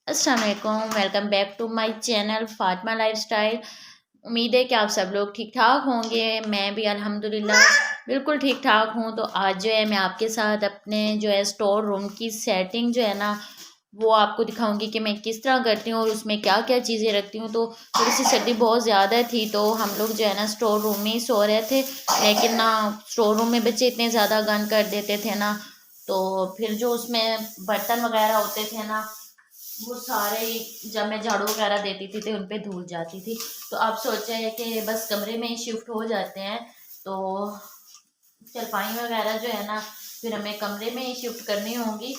अस्सलाम वालेकुम, welcome back to my channel Fatima lifestyle. उम्मीद है कि आप सब लोग ठीक ठाक होंगे। मैं भी अल्हम्दुलिल्लाह बिल्कुल ठीक ठाक हूँ। तो आज जो है मैं आपके साथ अपने जो है स्टोर रूम की सेटिंग जो है ना वो आपको दिखाऊंगी कि मैं किस तरह करती हूँ और उसमें क्या क्या चीज़ें रखती हूँ। तो थोड़ी सी सर्दी बहुत ज़्यादा थी तो हम लोग जो है ना स्टोर रूम में ही सो रहे थे, लेकिन ना स्टोर रूम में बच्चे इतने ज़्यादा गंद कर देते थे ना, तो फिर जो उसमें बर्तन वगैरह होते थे ना वो सारे ही जब मैं झाड़ू वगैरह देती थी तो उन पे धूल जाती थी। तो अब सोचा है कि बस कमरे में ही शिफ्ट हो जाते हैं। तो चारपाई वगैरह जो है ना फिर हमें कमरे में ही शिफ्ट करनी होंगी।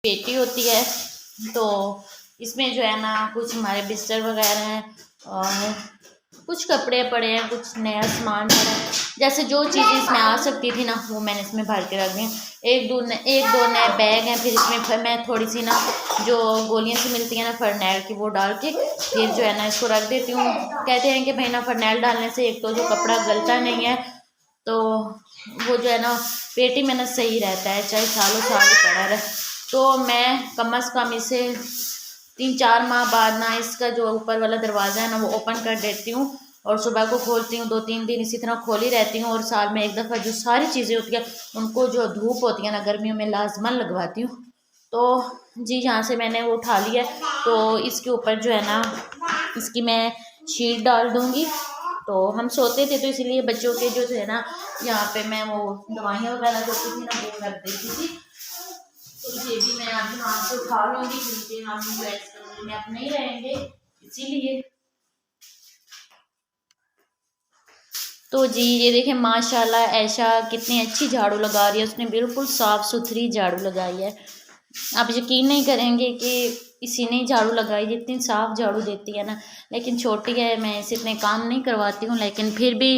पेटी होती है तो इसमें जो है ना कुछ हमारे बिस्तर वगैरह हैं और कुछ कपड़े पड़े हैं, कुछ नया सामान पड़ा है। जैसे जो चीज़ें इसमें आ सकती थी ना वो मैंने इसमें भर के रख दी। एक दो नए बैग हैं, फिर इसमें फिर मैं थोड़ी सी ना जो गोलियां से मिलती हैं ना फरनैल की वो डाल के फिर जो है ना इसको रख देती हूँ। कहते हैं कि भाई ना फरनैल डालने से एक तो जो कपड़ा गलता नहीं है, तो वो जो है ना पेटी में ना सही रहता है, चाहे सालों साल ही पड़ा रहे। तो मैं कम अज़ कम इसे 3-4 माह बाद ना इसका जो ऊपर वाला दरवाज़ा है ना वो ओपन कर देती हूँ और सुबह को खोलती हूँ। 2-3 दिन इसी तरह खोली रहती हूँ और साल में एक दफ़ा जो सारी चीज़ें होती हैं उनको जो धूप होती है ना गर्मियों में लाजमन लगवाती हूँ। तो जी यहाँ से मैंने वो उठा लिया, तो इसके ऊपर जो है ना इसकी मैं शीट डाल दूँगी। तो हम सोते थे तो इसीलिए बच्चों के जो है ना यहाँ पे मैं वो दवाइयाँ वगैरह जो होती थी ना वो रख देती थी। तो ये भी मैं अभी वहाँ से उठा लूँगी क्योंकि हम जो है इस कमरे में अब नहीं रहेंगे, इसीलिए। तो जी ये देखें माशाल्लाह ऐशा कितनी अच्छी झाड़ू लगा रही है, उसने बिल्कुल साफ़ सुथरी झाड़ू लगाई है। आप यकीन नहीं करेंगे कि इसी ने झाड़ू लगाई, जितनी साफ़ झाड़ू देती है ना। लेकिन छोटी है, मैं इसे इतने काम नहीं करवाती हूँ, लेकिन फिर भी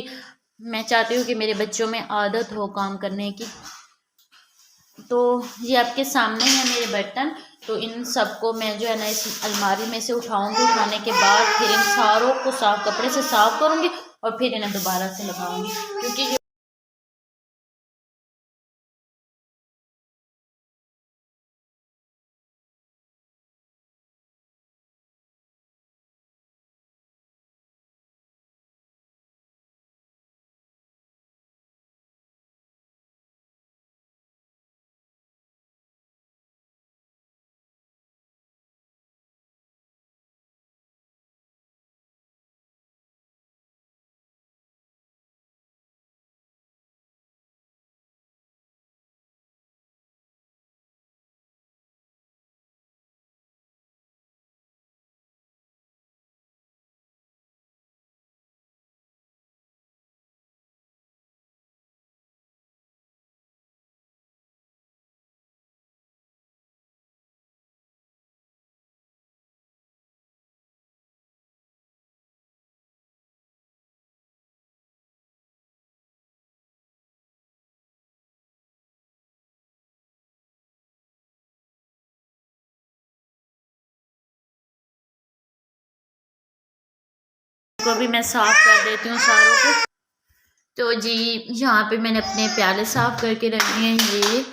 मैं चाहती हूँ कि मेरे बच्चों में आदत हो काम करने की। तो ये आपके सामने ही है मेरे बर्तन। तो इन सबको मैं जो है ना इस अलमारी में से उठाऊंगी, उठाने के बाद फिर इन सारों को साफ कपड़े से साफ करूंगी और फिर इन्हें दोबारा से लगाऊंगी, क्योंकि ये को भी मैं साफ कर देती हूँ सारों को। तो जी यहाँ पे मैंने अपने प्याले साफ करके रख दिए हैं ये,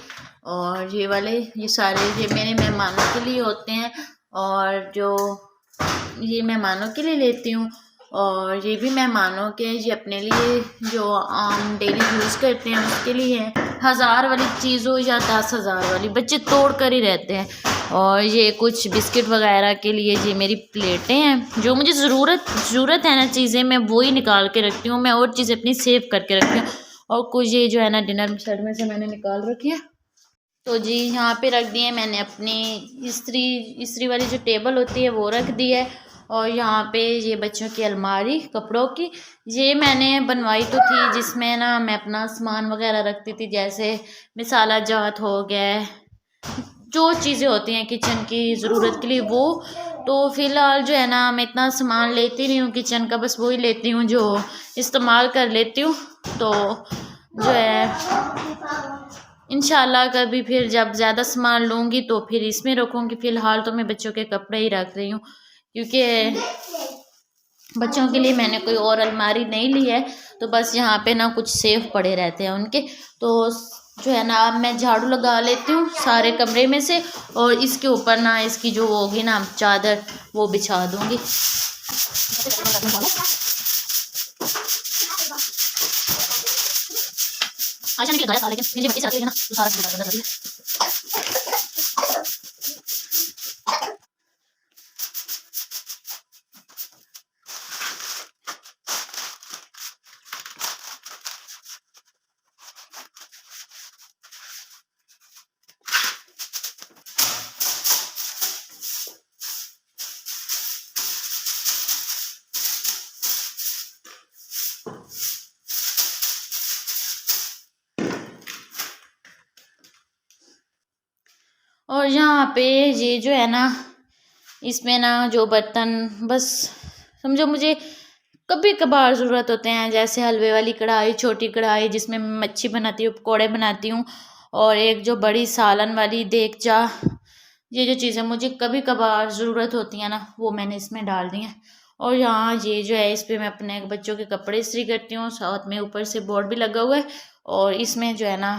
और ये वाले ये सारे ये मेरे मेहमानों के लिए होते हैं, और जो ये मेहमानों के लिए लेती हूँ, और ये भी मेहमानों के ये अपने लिए जो आम डेली यूज़ करते हैं उसके लिए है। 1000 वाली चीज़ हो या 10,000 वाली, बच्चे तोड़ कर ही रहते हैं। और ये कुछ बिस्किट वगैरह के लिए ये मेरी प्लेटें हैं, जो मुझे ज़रूरत है ना चीज़ें मैं वो ही निकाल के रखती हूँ, मैं और चीज़ें अपनी सेव करके रखती हूँ। और कुछ ये जो है ना डिनर सेट में से मैंने निकाल रखी है। तो जी यहाँ पे रख दिए मैंने अपनी इस्त्री वाली जो टेबल होती है वो रख दी है। और यहाँ पे ये बच्चों की अलमारी कपड़ों की, ये मैंने बनवाई तो थी, जिसमें ना मैं अपना सामान वगैरह रखती थी, जैसे मसाला जात हो गया, जो चीज़ें होती हैं किचन की ज़रूरत के लिए वो। तो फ़िलहाल जो है ना मैं इतना सामान लेती नहीं हूँ किचन का, बस वही लेती हूँ जो इस्तेमाल कर लेती हूँ। तो जो है इंशाल्लाह कभी फिर जब ज़्यादा सामान लूँगी तो फिर इसमें रखूँगी। फ़िलहाल तो मैं बच्चों के कपड़े ही रख रही हूँ, क्योंकि बच्चों के लिए मैंने कोई और अलमारी नहीं ली है। तो बस यहाँ पे ना कुछ सेफ पड़े रहते हैं उनके। तो जो है ना अब मैं झाड़ू लगा लेती हूँ सारे कमरे में से, और इसके ऊपर ना इसकी जो होगी ना चादर वो बिछा दूँगी। आशा ने लगाया था लेकिन मेरी बच्ची आती है ना तो सारा कुछ बता देती है। और यहाँ पे ये जो है ना इसमें ना जो बर्तन बस समझो मुझे कभी कभार ज़रूरत होते हैं, जैसे हलवे वाली कढ़ाई, छोटी कढ़ाई जिसमें मैं मच्छी बनाती हूँ, पकौड़े बनाती हूँ, और एक जो बड़ी सालन वाली देगचा, ये जो चीज़ें मुझे कभी कभार ज़रूरत होती हैं ना वो मैंने इसमें डाल दी हैं। और यहाँ ये जो है इस पर मैं अपने बच्चों के कपड़े इस्त्री करती हूँ, साथ में ऊपर से बोर्ड भी लगा हुआ है। और इसमें जो है ना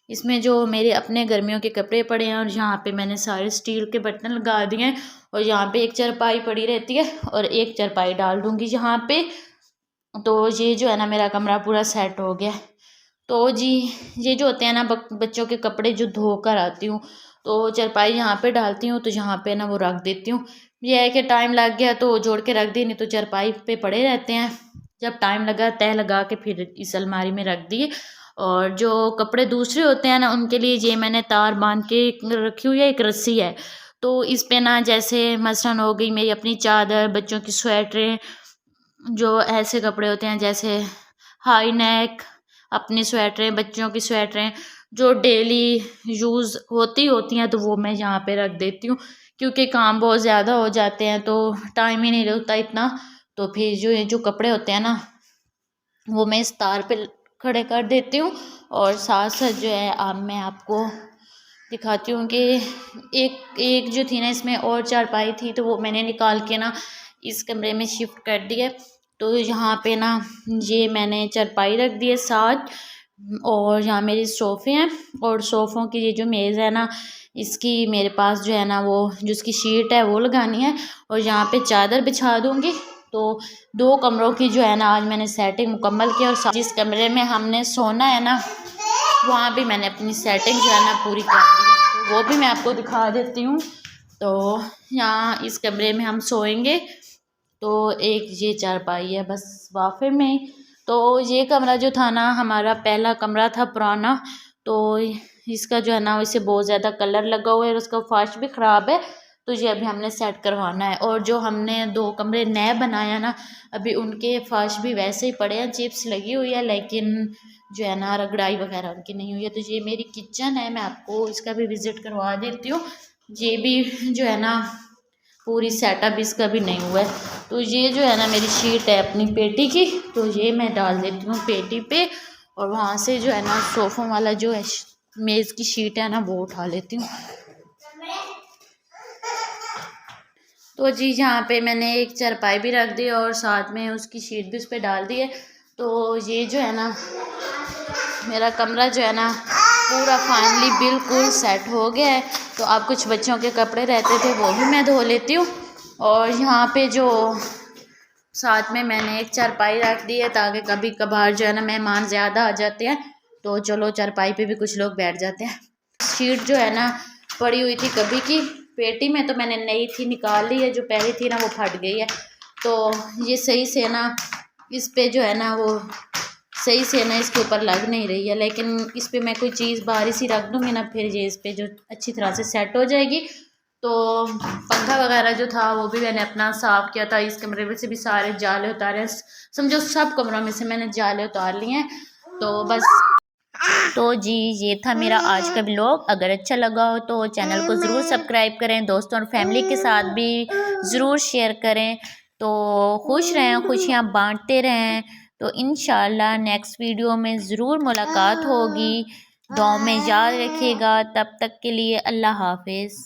इसमें जो मेरे अपने गर्मियों के कपड़े पड़े हैं, और यहाँ पे मैंने सारे स्टील के बर्तन लगा दिए हैं। और यहाँ पे एक चारपाई पड़ी रहती है और एक चारपाई डाल दूँगी यहाँ पे। तो ये जो है ना मेरा कमरा पूरा सेट हो गया। तो जी ये जो होते हैं ना बच्चों के कपड़े जो धो कर आती हूँ, तो चारपाई यहाँ पे डालती हूँ, तो यहाँ पे ना वो रख देती हूँ। यह है कि टाइम लग गया तो जोड़ के रख दी, नहीं तो चारपाई पे पड़े रहते हैं। जब टाइम लगा तय लगा के फिर इस अलमारी में रख दिए। और जो कपड़े दूसरे होते हैं ना उनके लिए ये मैंने तार बांध के रखी हुई है, एक रस्सी है। तो इस पे ना जैसे मसलन हो गई मेरी अपनी चादर, बच्चों की स्वेटरें, जो ऐसे कपड़े होते हैं जैसे हाई नेक, अपनी स्वेटरें, बच्चों की स्वेटरें जो डेली यूज़ होती हैं, तो वो मैं यहाँ पे रख देती हूँ, क्योंकि काम बहुत ज़्यादा हो जाते हैं तो टाइम ही नहीं लगता इतना। तो फिर जो ये जो कपड़े होते हैं ना वो मैं इस तार पे खड़े कर देती हूँ। और साथ साथ जो है अब मैं आपको दिखाती हूँ कि एक एक जो थी ना इसमें और चारपाई थी, तो वो मैंने निकाल के ना इस कमरे में शिफ्ट कर दिया। तो यहाँ पे ना ये मैंने चारपाई रख दी है साथ, और यहाँ मेरे सोफ़े हैं, और सोफ़ों की ये जो मेज़ है ना इसकी मेरे पास जो है ना वो जो उसकी शीट है वो लगानी है, और यहाँ पे चादर बिछा दूँगी। तो 2 कमरों की जो है ना आज मैंने सेटिंग मुकम्मल की। और जिस कमरे में हमने सोना है ना वहाँ भी मैंने अपनी सेटिंग जो है ना पूरी कर दी, तो वो भी मैं आपको दिखा देती हूँ। तो यहाँ इस कमरे में हम सोएंगे, तो एक ये चारपाई है बस वाफे में। तो ये कमरा जो था ना हमारा पहला कमरा था पुराना, तो इसका जो है ना इसे बहुत ज़्यादा कलर लगा हुआ है और उसका फर्श भी ख़राब है, तो ये अभी हमने सेट करवाना है। और जो हमने 2 कमरे नए बनाया ना अभी उनके फर्श भी वैसे ही पड़े हैं, चिप्स लगी हुई है, लेकिन जो है ना रगड़ाई वगैरह उनकी नहीं हुई है। तो ये मेरी किचन है, मैं आपको इसका भी विज़िट करवा देती हूँ। ये भी जो है ना पूरी सेटअप इसका भी नहीं हुआ है। तो ये जो है ना मेरी शीट है अपनी पेटी की, तो ये मैं डाल देती हूँ पेटी पे, और वहाँ से जो है ना सोफ़ों वाला जो है मेज़ की शीट है ना वो उठा लेती हूँ। तो जी यहाँ पे मैंने एक चारपाई भी रख दी और साथ में उसकी शीट भी उस पर डाल दी है। तो ये जो है ना मेरा कमरा जो है ना पूरा फाइनली बिल्कुल सेट हो गया है। तो अब कुछ बच्चों के कपड़े रहते थे वो भी मैं धो लेती हूँ। और यहाँ पे जो साथ में मैंने एक चारपाई रख दी है ताकि कभी कभार जो है ना मेहमान ज़्यादा आ जाते हैं तो चलो चारपाई पे भी कुछ लोग बैठ जाते हैं। शीट जो है ना पड़ी हुई थी कभी की पेटी में, तो मैंने नई थी निकाल ली है, जो पहली थी ना वो फट गई है। तो ये सही से ना इस पे जो है ना वो सही से ना इसके ऊपर लग नहीं रही है, लेकिन इस पर मैं कोई चीज़ बाहरी सी रख दूँगी ना, फिर ये इस पर जो अच्छी तरह से सेट हो जाएगी। तो पंखा वगैरह जो था वो भी मैंने अपना साफ़ किया था। इस कमरे में से भी सारे जाले उतारे, समझो सब कमरों में से मैंने जाले उतार लिए हैं। तो बस, तो जी ये था मेरा आज का व्लॉग। अगर अच्छा लगा हो तो चैनल को ज़रूर सब्सक्राइब करें, दोस्तों और फैमिली के साथ भी ज़रूर शेयर करें। तो खुश रहें, खुशियाँ बांटते रहें। तो इंशाल्लाह नेक्स्ट वीडियो में ज़रूर मुलाकात होगी। दुआ में याद रखिएगा। तब तक के लिए अल्लाह हाफिज़।